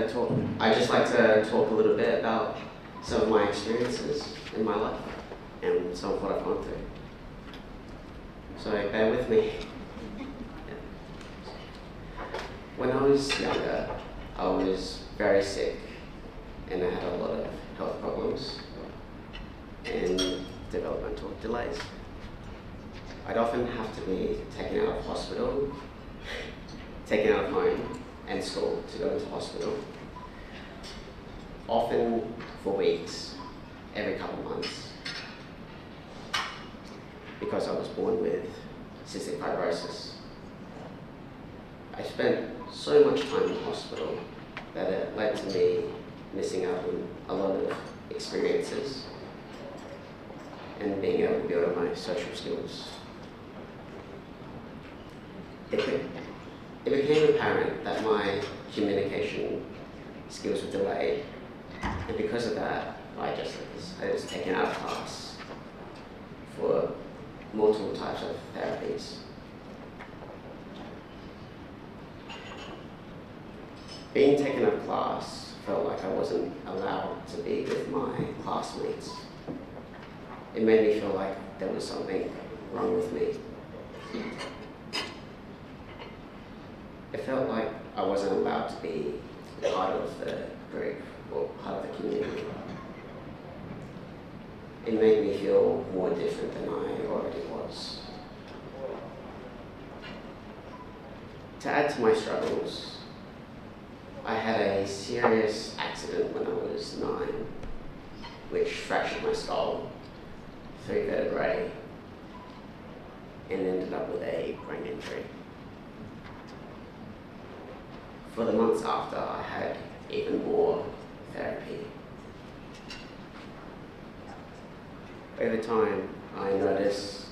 just like to talk a little bit about some of my experiences in my life and some of what I've gone through. So bear with me. When I was younger, I was very sick and I had a lot of health problems and developmental delays. I'd often have to be taken out of hospital, taken out of home and school to go into hospital, often for weeks, every couple of months, because I was born with cystic fibrosis. I spent so much time in hospital that it led to me missing out on a lot of experiences and being able to build on my social skills. It became apparent that my communication skills were delayed, and because of that, I was taken out of class for multiple types of therapies. Being taken out of class felt like I wasn't allowed to be with my classmates. It made me feel like there was something wrong with me. It felt like I wasn't allowed to be part of the group or part of the community. It made me feel more different than I already was. To add to my struggles, I had a serious accident when I was 9, which fractured my skull, 3 vertebrae, and ended up with a brain injury. For the months after, I had even more therapy. Over time, I noticed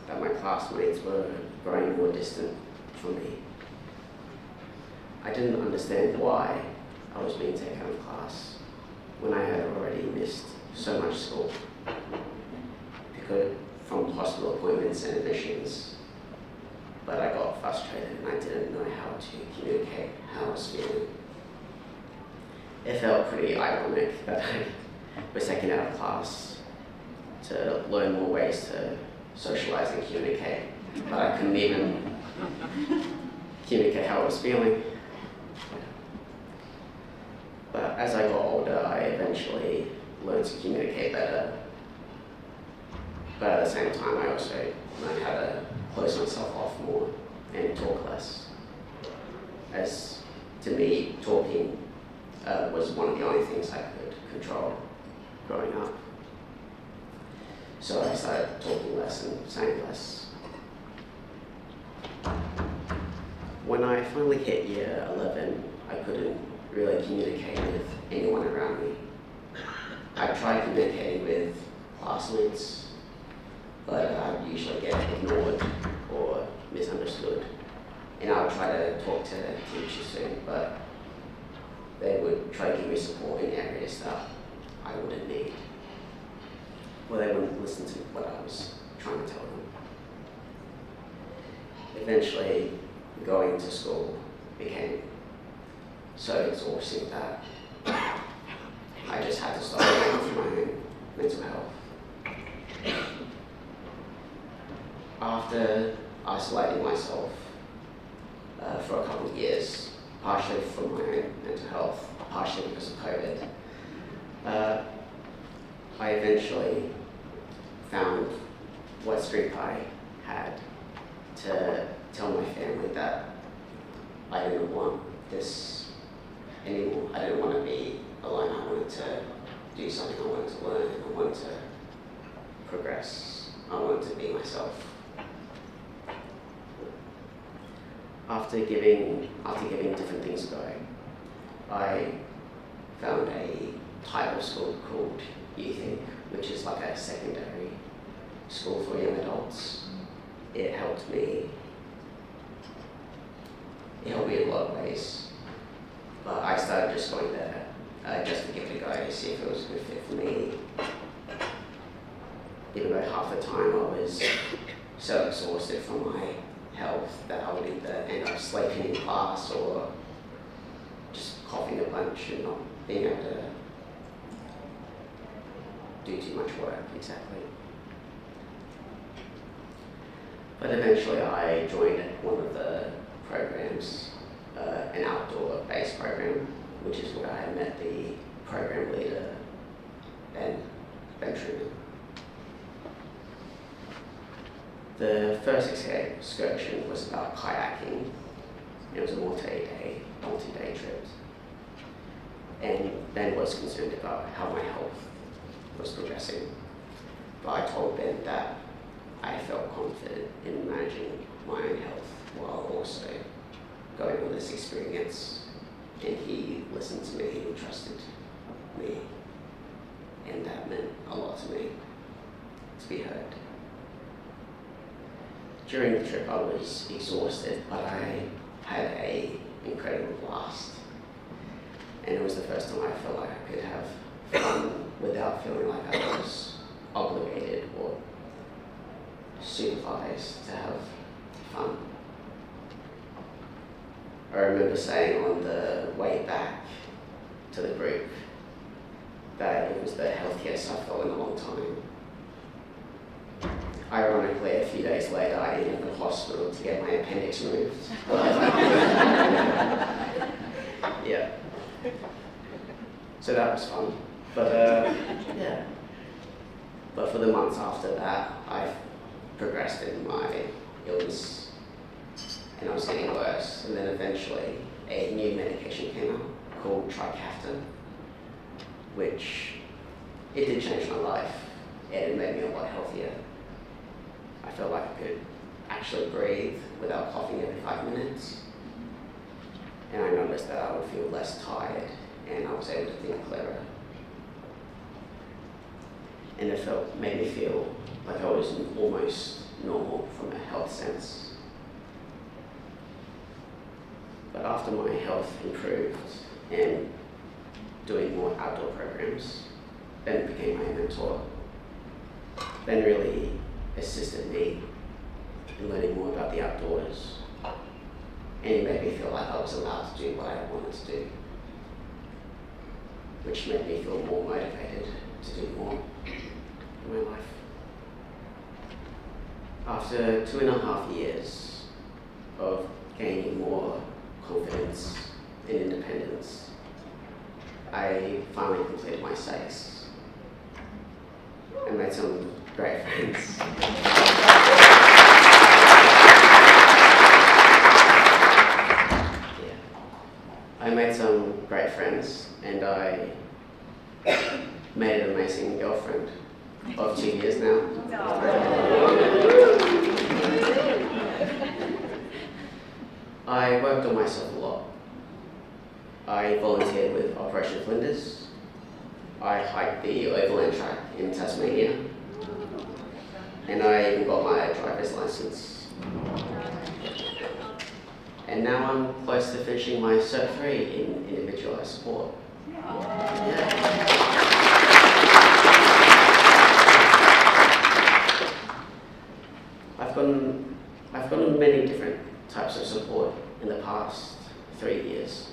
that my classmates were growing more distant from me. I didn't understand why I was being taken out of class when I had already missed so much school because from hospital appointments and admissions. But I got frustrated and I didn't know how to communicate how I was feeling. It felt pretty ironic that I was taken out of class to learn more ways to socialize and communicate, but I couldn't even communicate how I was feeling. But as I got older, I eventually learned to communicate better. But at the same time, I also learned how to close myself off more and talk less. As to me, talking was one of the only things I could control growing up. So I started talking less and saying less. When I finally hit year 11, I couldn't really communicate with anyone around me. I tried communicating with classmates, but I would usually get ignored or misunderstood. And I would try to talk to teachers soon, but they would try to give me support in areas that I wouldn't need. Well, they wouldn't listen to what I was trying to tell them. Eventually, going to school became so exhausting that I just had to stop worrying for my own mental health. After isolating myself for a couple of years, partially for my own mental health, partially because of COVID, I eventually found what strength I had to tell my family that I didn't want this anymore. I didn't want to be alone. I wanted to do something. I wanted to learn. I wanted to progress. I wanted to be myself. After giving different things a go, I found a type of school called Youth Inc., which is like a secondary school for young adults. It helped me in a lot of ways, but I started just going there just to give it a go to see if it was a good fit for me. Even though half the time I was so exhausted from my health that I would either end up sleeping in class or just coughing coughing a bunch and not being able to do too much work, exactly. But eventually I joined one of the programs, an outdoor-based program, which is where I met the program leader, Ben Truman. The first excursion was about kayaking. It was a multi-day trip. And Ben was concerned about how my health was progressing. But I told Ben that I felt confident in managing my own health while also going on this experience. And he listened to me and trusted me. And that meant a lot to me, to be heard. During the trip I was exhausted, but I had an incredible blast. And it was the first time I felt like I could have fun without feeling like I was obligated or supervised to have fun. I remember saying on the way back to the group that it was the healthiest I've felt in a long time. Ironically, a few days later, I ended up in the hospital to get my appendix removed. Yeah. So that was fun. But yeah. But for the months after that, I progressed in my illness, and I was getting worse. And then eventually, a new medication came out called Trikafta, which it did change my life, and it made me a lot healthier. I felt like I could actually breathe without coughing every 5 minutes. And I noticed that I would feel less tired and I was able to think clearer. And it made me feel like I was almost normal from a health sense. But after my health improved and doing more outdoor programs, Ben became my mentor. Ben really assisted me in learning more about the outdoors, and it made me feel like I was allowed to do what I wanted to do, which made me feel more motivated to do more in my life. After 2.5 years of gaining more confidence and independence, I finally completed my studies. I made some great friends. Yeah. I made some great friends, and I made an amazing girlfriend of 2 years now. I worked on myself a lot. I volunteered with Operation Flinders. I hiked the overland track in Tasmania. And I even got my driver's license. And now I'm close to finishing my Cert 3 in individualized support. Yeah. I've gotten many different types of support in the past 3 years,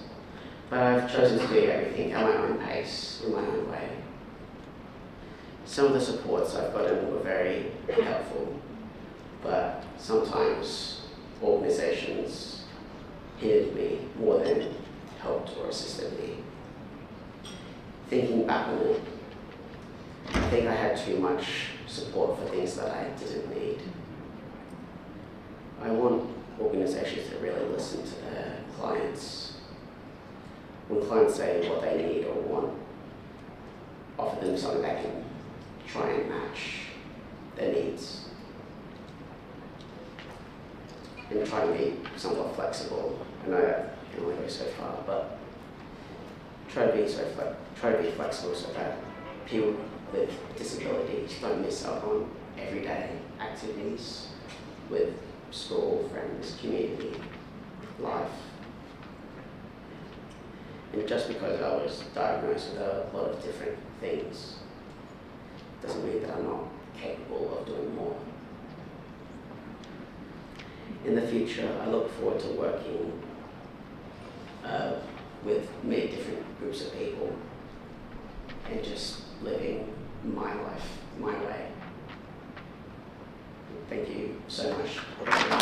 but I've chosen to do everything at my own pace, in my own way. Some of the supports I've gotten were very helpful, but sometimes organizations hindered me more than helped or assisted me. Thinking back on it, I think I had too much support for things that I didn't need. I want organizations to really listen to their clients. When clients say what they need or want, offer them something that can try and match their needs. And try and be somewhat flexible. I know that can only go so far, but try to be flexible so that people with disabilities don't miss out on everyday activities with school, friends, community, life. And just because I was diagnosed with a lot of different things doesn't mean that I'm not capable of doing more. In the future, I look forward to working with many different groups of people and just living my life my way. Thank you so much.